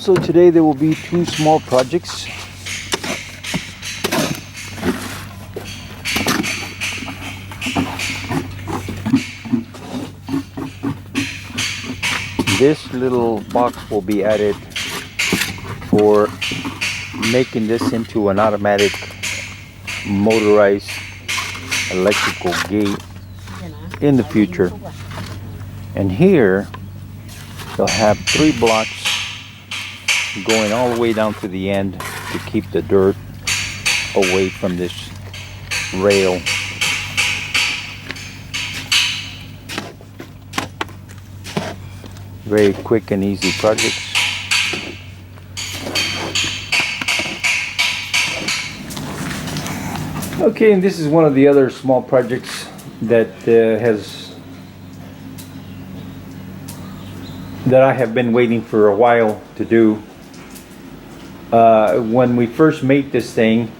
Also today there will be two small projects. This little box will be added for making this into an automatic motorized electrical gate in the future. And here they'll have 3 blocks going all the way down to the end to keep the dirt away from this rail. Very quick and easy projects. Okay, and this is one of the other small projects that I have been waiting for a while to do. When we first made this thing,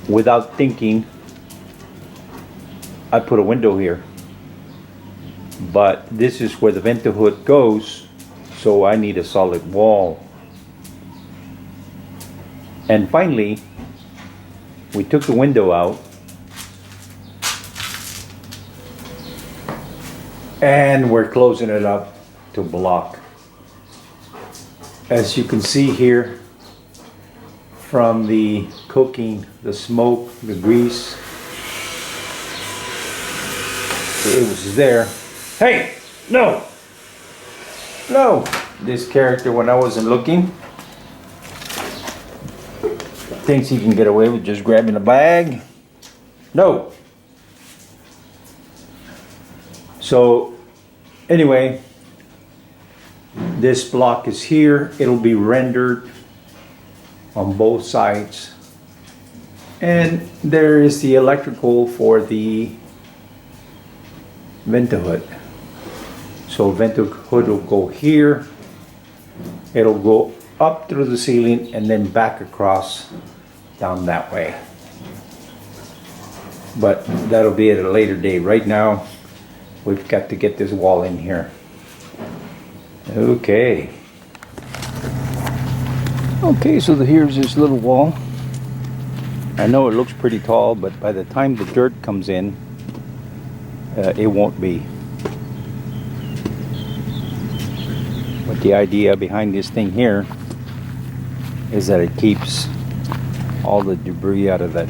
without thinking, I put a window here. But this is where the vento hood goes, so I need a solid wall. And finally, we took the window out and we're closing it up to block. As you can see here, from the cooking, the smoke, the grease, it was there. Hey, no, this character, when I wasn't looking, thinks he can get away with just grabbing a bag. No. So anyway, this block is here. It'll be rendered on both sides. And there is the electrical for the vento hood. So vento hood will go here. It'll go up through the ceiling and then back across down that way. But that'll be at a later date. Right now, we've got to get this wall in here. Okay. Okay, so here's this little wall. I know it looks pretty tall, but by the time the dirt comes in, it won't be. But the idea behind this thing here is that it keeps all the debris out of that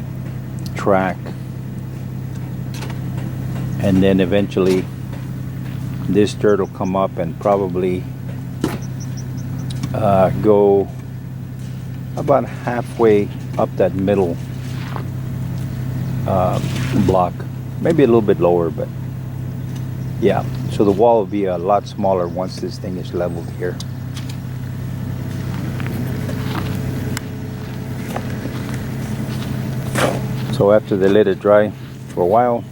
track, and then eventually this dirt will come up and probably go about halfway up that middle block, maybe a little bit lower, but yeah, so the wall will be a lot smaller once this thing is leveled here. So after they let it dry for a while,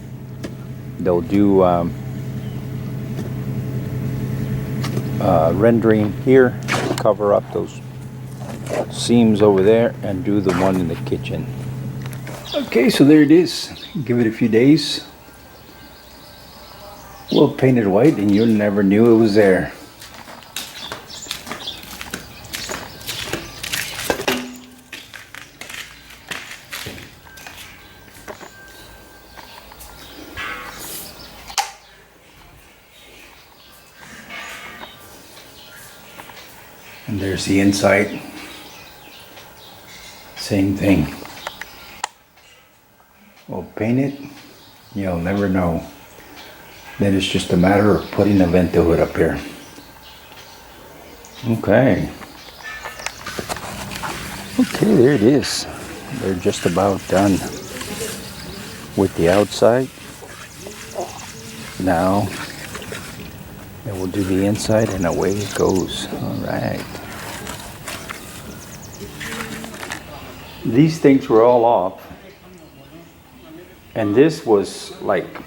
they'll do rendering here, cover up those seams over there, and do the one in the kitchen. Okay, so there it is. Give it a few days. We'll paint it white and you'll never knew it was there. And there's the inside. Same thing. We'll paint it, you'll never know. Then it's just a matter of putting a vento hood up here. Okay. Okay, there it is. They're just about done with the outside. Now, then we'll do the inside and away it goes. All right. These things were all off. And this was like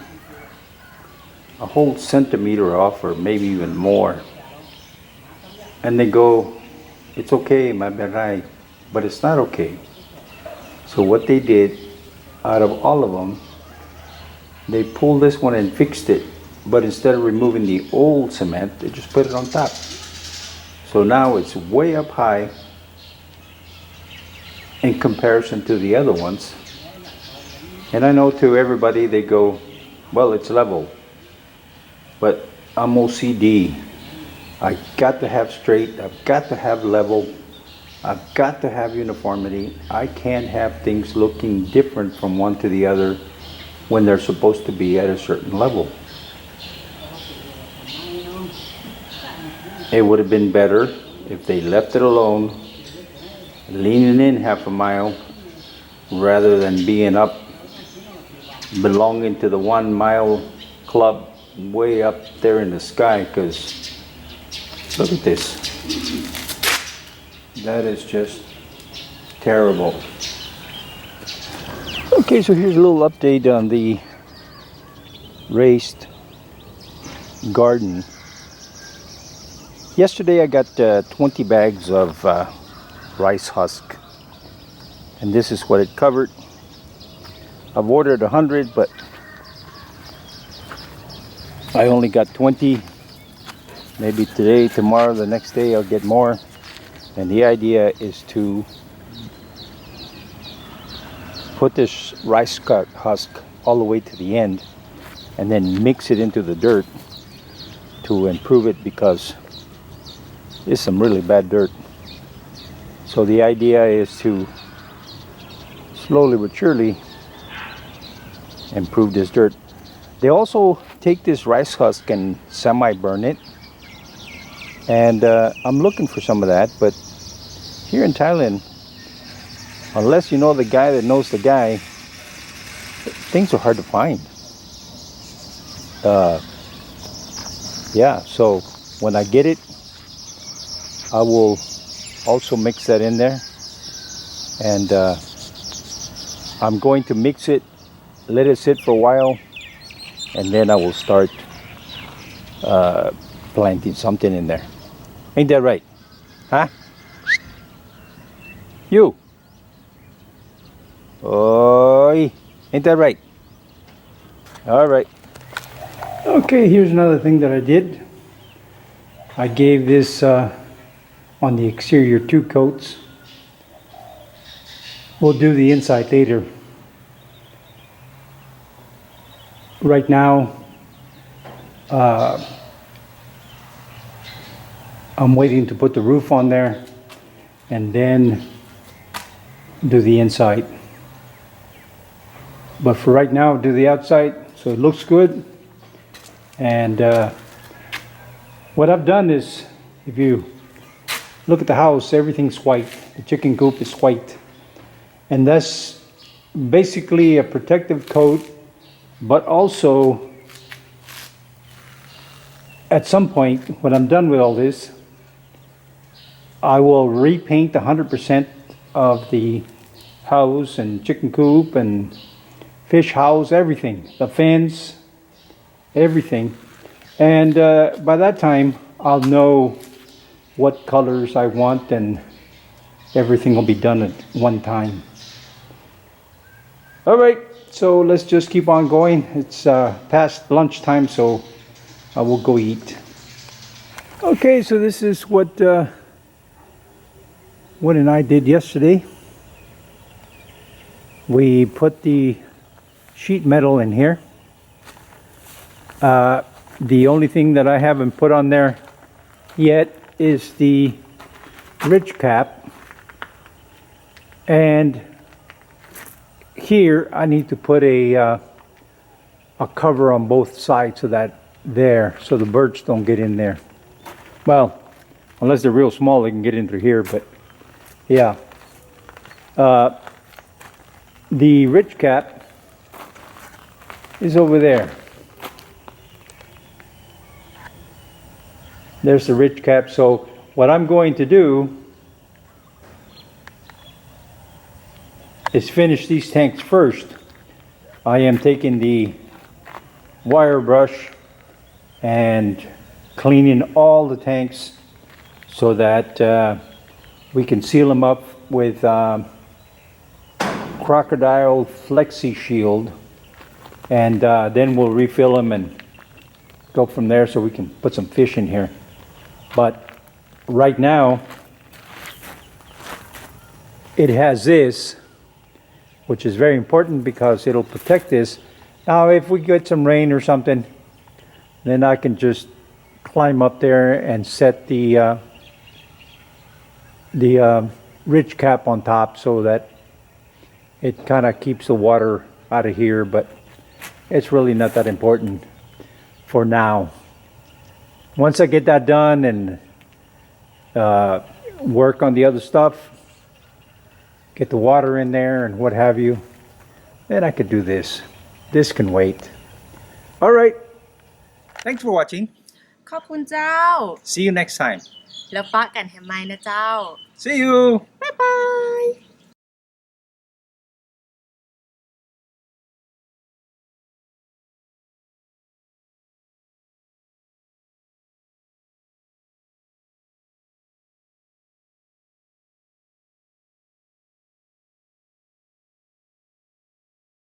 a whole centimeter off, or maybe even more. And they go, it's okay, maberai, but it's not okay. So what they did, out of all of them, they pulled this one and fixed it. But instead of removing the old cement, they just put it on top. So now it's way up high in comparison to the other ones. And I know to everybody they go, well, it's level. But I'm OCD. I got to have straight, I've got to have level, I've got to have uniformity. I can't have things looking different from one to the other when they're supposed to be at a certain level. It would have been better if they left it alone, leaning in half a mile, rather than being up, belonging to the 1 mile club way up there in the sky, because look at this. That is just terrible. Okay, so here's a little update on the raised garden. Yesterday I got 20 bags of rice husk, and this is what it covered. I've ordered 100, but I only got 20. Maybe today, tomorrow, the next day I'll get more. And the idea is to put this rice husk all the way to the end and then mix it into the dirt to improve it, because it's some really bad dirt. So the idea is to slowly but surely improve this dirt. They also take this rice husk and semi-burn it, and I'm looking for some of that. But here in Thailand, unless you know the guy that knows the guy, things are hard to find. Yeah, so when I get it, I will also mix that in there, and I'm going to mix it, let it sit for a while, and then I will start planting something in there. Ain't that right? Huh? You? Oi! Ain't that right? All right. Okay, here's another thing that I did. I gave this on the exterior 2 coats. We'll do the inside later. Right now, I'm waiting to put the roof on there and then do the inside. But for right now, do the outside so it looks good. And what I've done is, if you look at the house, everything's white. The chicken coop is white. And that's basically a protective coat, but also at some point, when I'm done with all this, I will repaint 100% of the house and chicken coop and fish house, everything, the fence, everything. And by that time, I'll know what colors I want, and everything will be done at one time. All right, so let's just keep on going. It's past lunchtime, so I will go eat. Okay, so this is what and I did yesterday. We put the sheet metal in here. The only thing that I haven't put on there yet is the ridge cap, and here I need to put a cover on both sides of that there, so the birds don't get in there. Well, unless they're real small, they can get into here, but yeah. The ridge cap is over there. There's the ridge cap. So what I'm going to do is finish these tanks first. I am taking the wire brush and cleaning all the tanks so that we can seal them up with crocodile flexi shield, and then we'll refill them and go from there, so we can put some fish in here. But right now it has this, which is very important because it'll protect this. Now if we get some rain or something, then I can just climb up there and set the ridge cap on top so that it kind of keeps the water out of here, but it's really not that important for now. Once I get that done and work on the other stuff, get the water in there and what have you, then I could do this. This can wait. All right. Thanks for watching. ขอบคุณเจ้า See you next time. แล้วปะกันแฮมไมนะเจ้า See you.บ๊ายบาย